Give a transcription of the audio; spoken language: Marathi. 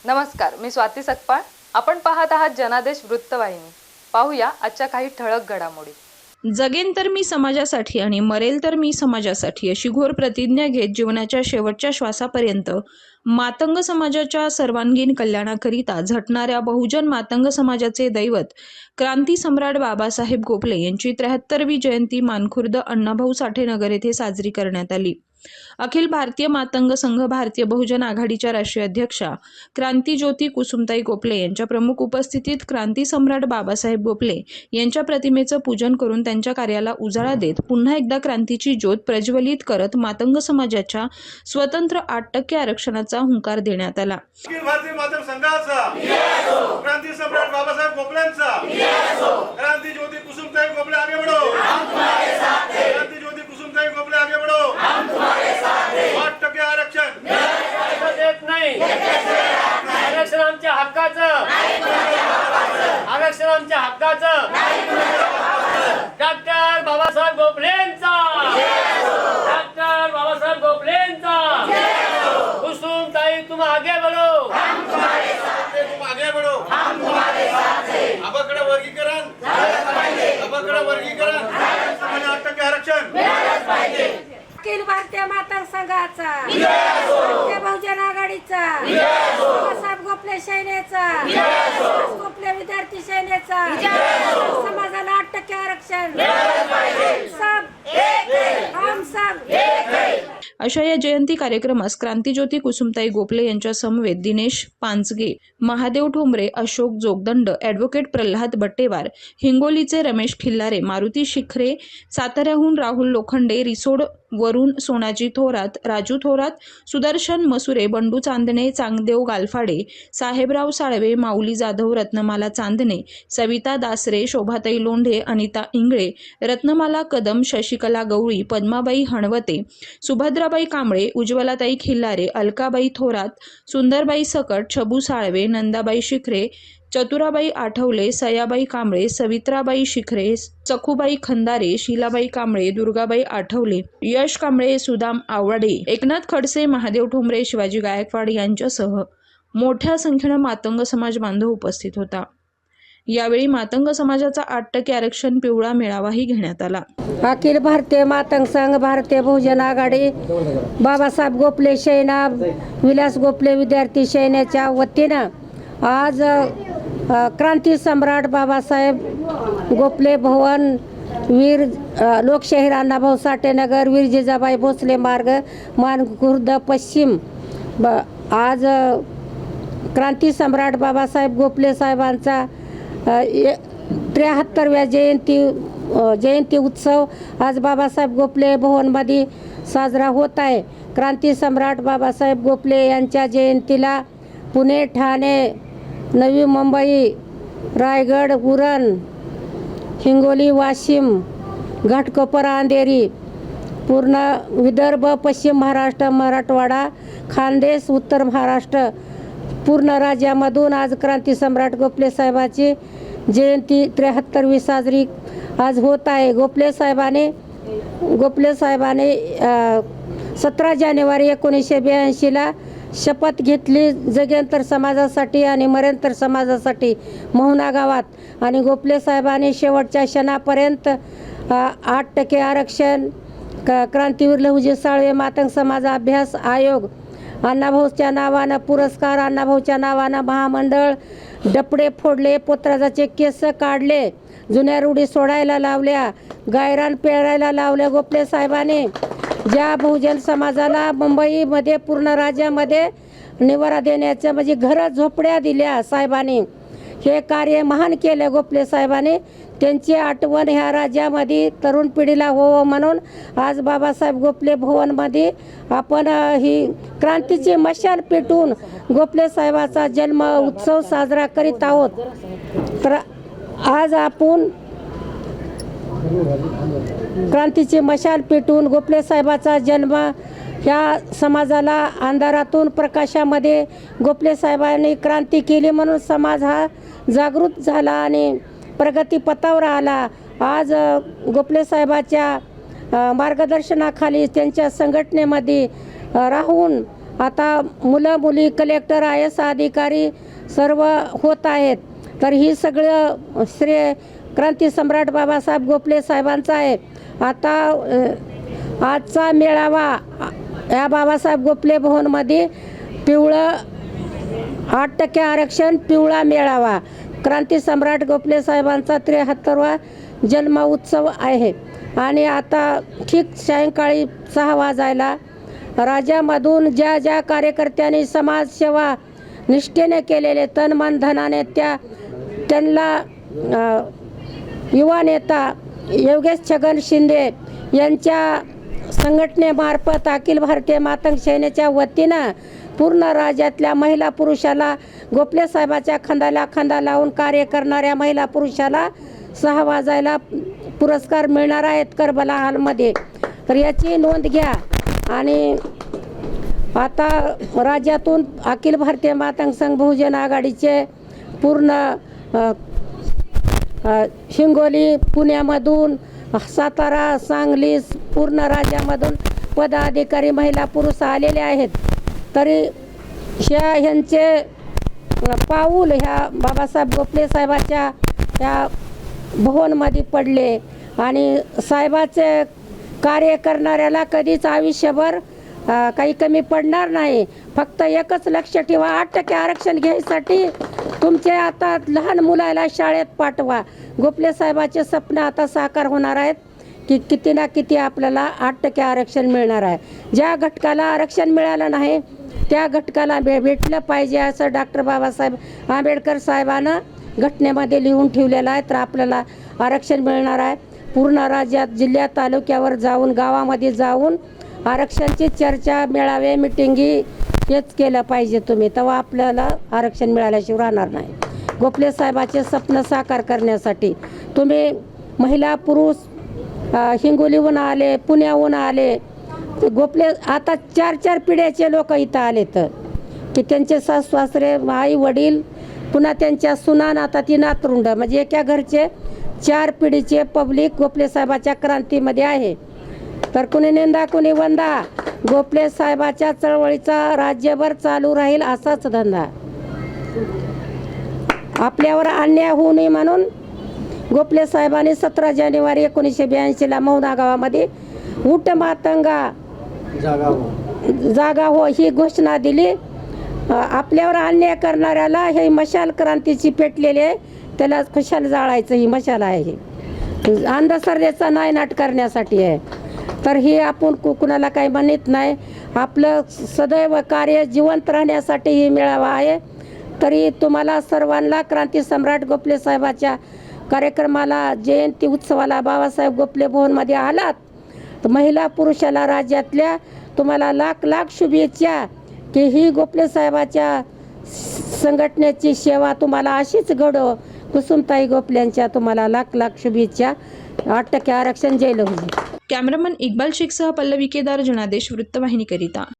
नमस्कार, मी स्वाती सकपाळ. आपण पाहत आहात जनादेश वृत्तवाहिनी. पाहूया आजच्या काही ठळक घडामोडी. जगेन तर मी समाजासाठी आणि मरेल तर मी समाजासाठी अशी घोर प्रतिज्ञा घेत जीवनाच्या शेवटच्या श्वासापर्यंत मातंग समाजाच्या सर्वांगीण कल्याणाकरिता झटणाऱ्या बहुजन मातंग समाजाचे दैवत क्रांती सम्राट बाबासाहेब गोपले यांची 73वी जयंती मानखुर्द अण्णाभाऊ साठे नगर येथे साजरी करण्यात आली. अखिल भारतीय मातंग संघ भारतीय बहुजन आघाडीच्या राष्ट्रीय अध्यक्षा क्रांतीज्योती कुसुमताई गोपले यांच्या प्रमुख उपस्थितीत क्रांती सम्राट बाबासाहेब गोपले यांच्या प्रतिमेचं पूजन करून त्यांच्या कार्याला उजाळा देत पुन्हा एकदा क्रांतीची ज्योत प्रज्वलित करत मातंग समाजाच्या स्वतंत्र 8% आरक्षणाचा हुंकार देण्यात आला. अखिल भारतीय मातंग संघाचा क्रांती सम्राट बाबासाहेब गोपल्यांचा क्रांतीज्योती कुसुमताई गोपले आगे बढ़ो, क्रांतीज्योती कुसुमताई गोपले आगे बढ़ो. 8% आरक्षण देत नाही. आरक्षण आमच्या हक्काचं, आरक्षण आमच्या हक्काचं. डॉक्टर बाबासाहेब गोपलेंचा, डॉक्टर बाबासाहेब गोपलेंचा. कुसुमताई तुम आगे बढ़ो, तुम आगे बढ़ो. आबाकडे वर्गीकरण, आबाकडे वर्गीकरण. 8% आरक्षण. अखिल भारतीय मातंग संघाचा, भारतीय बहुजन आघाडीचा, बाबासाहेब गोपले सेनेचा, गोपले विद्यार्थी सेनेचा, समाजाला 8% आरक्षण. हम सब अशा या जयंती कार्यक्रमास क्रांतीज्योती कुसुमताई गोपले यांच्या समवेत दिनेश पांचगे, महादेव ठोंबरे, अशोक जोगदंड, ॲडव्होकेट प्रल्हाद बट्टेवार, हिंगोलीचे रमेश खिल्लारे, मारुती शिखरे, साताऱ्याहून राहुल लोखंडे, रिसोड वरून सोनाजी थोरात, राजू थोरात, सुदर्शन मसुरे, बंडू चांदणे, चांगदेव गालफाडे, साहेबराव साळवे, माऊली जाधव, रत्नमाला चांदणे, सविता दासरे, शोभाताई लोंढे, अनिता इंगळे, रत्नमाला कदम, शशिकला गवळी, पद्माबाई हणवते, सुभद्राबाई कांबळे, उज्ज्वलाताई खिल्लारे, अलकाबाई थोरात, सुंदरबाई सकट, छबू साळवे, नंदाबाई शिखरे, चतुराबाई आठवले, सयाबाई कांबळे, सवित्राबाई शिखरे, चखुबाई खंदारे, शीलाबाई कांबळे, दुर्गाबाई आठवले, यश कांबळे, सुदाम आवडे, एकनाथ खडसे, महादेव ठोंबरे, शिवाजी गायकवाड यांच्यासह मोठ्या संख्येनं मातंग समाज बांधव उपस्थित होता. यावेळी मातंग समाजाचा 8% आरक्षण पिवळा मेळावाही घेण्यात आला. अखिल भारतीय मातंग संघ भारतीय बहुजन आघाडी बाबासाहेब गोपले सेना विलास गोपले विद्यार्थी सेनेच्या वतीनं आज क्रांती सम्राट बाबासाहेब गोपले भवन वीर लोकशाहीर अण्णाभाऊ साठे नगर वीर जिजाबाई भोसले मार्ग मानखुर्द पश्चिम आज क्रांती सम्राट बाबासाहेब गोपले साहेबांचा 73व्या जयंती उत्सव आज बाबासाहेब गोपले भवनमध्ये साजरा होत आहे. क्रांती सम्राट बाबासाहेब गोपले यांच्या जयंतीला पुणे, ठाणे, नवी मुंबई, रायगड, उरण, हिंगोली, वाशिम, घाटकोपर, अंधेरी, पूर्ण विदर्भ, पश्चिम महाराष्ट्र, मराठवाडा, खानदेश, उत्तर महाराष्ट्र, पूर्ण राज्यामधून आज क्रांती सम्राट गोपले साहेबाची जयंती 73वी साजरी आज होत आहे. गोपले साहेबाने 17 जानेवारी 1982ला शपथ घेतली जगेंतर समाजासाठी आणि मरेंतर समाजासाठी मोहना गावात. आणि गोपले साहेबांनी शेवटच्या क्षणापर्यंत 8% आरक्षण, क्रांतीवीर लहुजी साळवे मातंग समाज अभ्यास आयोग, अण्णाभाऊच्या नावानं पुरस्कार, अण्णाभाऊच्या नावानं महामंडळ, डपडे फोडले, पोतराजाचे केस काढले, जुन्या रूढी सोडायला लावल्या, गायरान पेरायला लावल्या. गोपले साहेबांनी ज्या बहुजन समाजाला मुंबईमध्ये पूर्ण राज्यामध्ये निवारा देण्याचं म्हणजे घरं झोपड्या दिल्या साहेबांनी, हे कार्य महान केलं गोपले साहेबांनी. त्यांची आठवण ह्या राज्यामध्ये तरुण पिढीला होवं म्हणून आज बाबासाहेब गोपले भवनमध्ये आपण ही क्रांतीची मशाल पेटवून गोपले साहेबाचा जन्म उत्सव साजरा करीत आहोत. तर आज आपण क्रांतीची मशाल पेटवून गोपले साहेबाचा जन्म ह्या समाजाला अंधारातून प्रकाशामध्ये गोपले साहेबांनी क्रांती केली म्हणून समाज हा जागृत झाला आणि प्रगतीपथावर आला. आज गोपले साहेबाच्या मार्गदर्शनाखाली त्यांच्या संघटनेमध्ये राहून आता मुलं मुली कलेक्टर IAS अधिकारी सर्व होत आहेत. तर ही सगळं श्रेय क्रांती सम्राट बाबासाहेब गोपले साहेबांचा आहे. आता आजचा मेळावा या बाबासाहेब गोपले भवनमध्ये पिवळं 8% आरक्षण पिवळा मेळावा क्रांती सम्राट गोपले साहेबांचा 73वा जन्म उत्सव आहे. आणि आता ठीक सायंकाळी 6 वाजायला राज्यामधून ज्या ज्या कार्यकर्त्यांनी समाजसेवा निष्ठेने केलेले तन मन धनाने त्यांना युवा नेता योगेश छगन शिंदे यांच्या संघटनेमार्फत अखिल भारतीय मातंग सेनेच्या वतीनं पूर्ण राज्यातल्या महिला पुरुषाला गोपले साहेबाच्या खांद्याला खांदा लावून कार्य करणाऱ्या महिला पुरुषाला 6 वाजायला पुरस्कार मिळणार आहेत करबला हॉलमध्ये. तर याची नोंद घ्या. आणि आता राज्यातून अखिल भारतीय मातंग संघ बहुजन आघाडीचे पूर्ण हिंगोली, पुण्यामधून, सातारा, सांगली, पूर्ण राज्यामधून पदाधिकारी महिला पुरुष आलेले आहेत. तरी ह्यांचे पाऊल ह्या बाबासाहेब गोपले साहेबाच्या ह्या भवनमध्ये पडले. आणि साहेबाचे कार्य करणाऱ्याला कधीच आयुष्यभर काही कमी पडणार नाही. फक्त एकच लक्ष ठेवा, 8% आरक्षण घ्यायसाठी तुमचे आता लहान मुलाला शाळेत पाठवा. गोपले साहेबाचे स्वप्न आता साकार होणार आहेत की किती ना किती आपल्याला 8% आरक्षण मिळणार आहे. ज्या घटकाला आरक्षण मिळालं नाही त्या घटकाला भेटलं पाहिजे असं डॉक्टर बाबासाहेब आंबेडकर साहेबांनं घटनेमध्ये लिहून ठेवलेलं आहे. तर आपल्याला आरक्षण मिळणार आहे. पूर्ण राज्यात, जिल्ह्यात, तालुक्यावर जाऊन, गावामध्ये जाऊन आरक्षणाची चर्चा, मेळावे, मिटिंगी हेच केलं पाहिजे तुम्ही. तेव्हा आपल्याला आरक्षण मिळाल्याशिवाय राहणार नाही. गोपले साहेबाचे स्वप्न साकार करण्यासाठी तुम्ही महिला पुरुष हिंगोलीहून आले, पुण्याहून आले. गोपले आता 4 पिढ्याचे लोक इथं आले तर की त्यांचे सासू सासरे, आई वडील, पुन्हा त्यांच्या सुनान, आता ती नातरुंड, म्हणजे एका घरचे 4 पिढीचे पब्लिक गोपले साहेबाच्या क्रांतीमध्ये आहे. तर कुणी निंदा कुणी वंदा, गोपले साहेबाच्या चळवळीचा राज्यभर चालू राहील असाच धंदा. आपल्यावर अन्याय होऊ नये म्हणून गोपले साहेबांनी 17 जानेवारी 1982ला मौना गावामध्ये उठ मातंगा जागा हो ही घोषणा दिली. आपल्यावर अन्याय करणाऱ्याला हे मशाल क्रांतीची पेटलेली आहे, त्याला खुशाल जाळायचं. ही मशाल आहे, ही अंधश्रद्धेचा नायनाट करण्यासाठी आहे. तर ही आपण कुणाला काही म्हणत नाही. आपलं सदैव कार्य जिवंत राहण्यासाठी ही मेळावा आहे. तरी तुम्हाला सर्वांना क्रांती सम्राट गोपले साहेबाच्या कार्यक्रमाला, जयंती उत्सवाला बाबासाहेब गोपले भवनमध्ये आलात तर महिला पुरुषाला राज्यातल्या तुम्हाला लाख लाख शुभेच्छा की ही गोपले साहेबाच्या संघटनेची सेवा तुम्हाला अशीच घडो. कुसुमताई गोपल्यांच्या तुम्हाला लाख लाख शुभेच्छा. 8% आरक्षण जय लहुजी. कॅमेरामन इक्बाल शेखसह पल्लवी केदार, जनादेश वृत्तवाहिनीकरिता.